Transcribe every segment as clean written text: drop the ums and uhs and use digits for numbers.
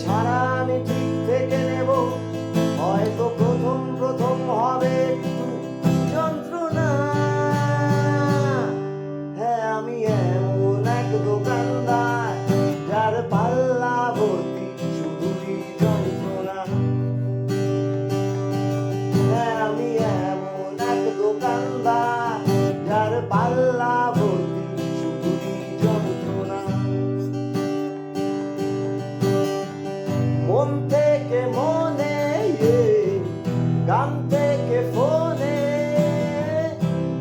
ছাড়া আমি ঠিক থেকে নেব। হয়তো প্রথম প্রথম হবে একটু যন্ত্রণা। হ্যাঁ, আমি এমন এক দোকানদার যার পাল্লা ভর্তি শুধুই যন্ত্রণা। হ্যাঁ, আমি এমন এক দোকানদার যার পাল্লা ভর্তি শুধুই যন্ত্রণা। মন থেকে মনে, গান থেকে ফোনে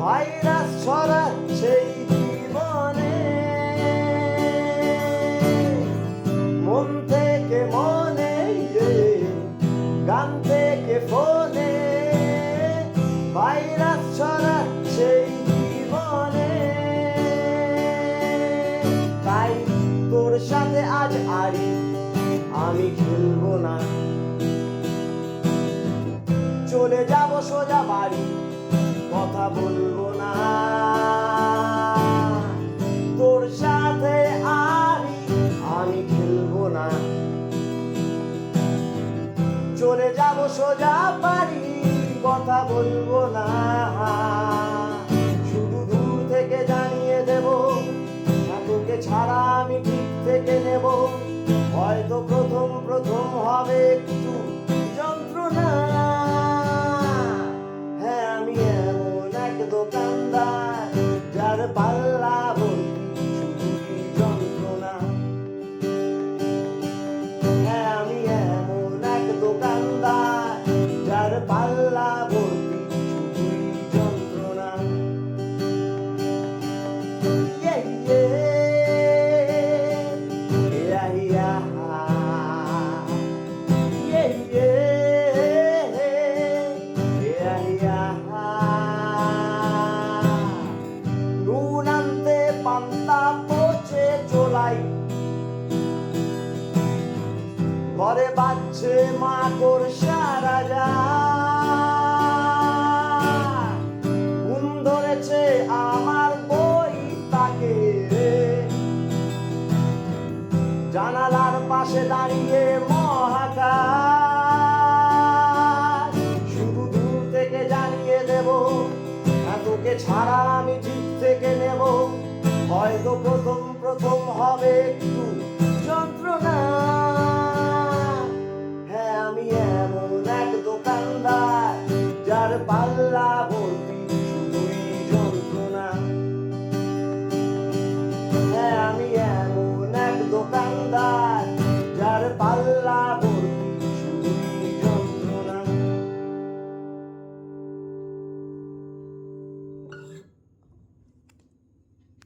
ভাইরাস ছড়াচ্ছে জীবনে। মন থেকে মনে, গান থেকে ফোনে ভাইরাস ছড়াচ্ছে জীবনে। তাই তোর সাথে আজ আড়ি আমি খেলবো না, চলে যাব সোজা বাড়ি, কথা বলবো না। তোর সাথে আড়ি আমি খেলবো না, চলে যাব সোজা বাড়ি, কথা বলবো না। শুধু দূর থেকে জানিয়ে দেব, তোকে ছাড়া আমি ঠিক থেকে নেব। হয়তো প্রথম প্রথম হবে একটু যন্ত্রণা। হ্যাঁ, আমি এমন এক দোকানদার যার পাল্লা ভর্তি শুধুই যন্ত্রণা। হ্যাঁ, আমি এমন এক দোকানদার যার পাল্লা ভর্তি শুধুই যন্ত্রণা। নুন আনতে পান্তা পচে চোলাই, ঘরে বাজছে মাকড় সারা যায়। ঘুম ধরেছে আমার বই তাকে, জানালার পাশে দাঁড়িয়ে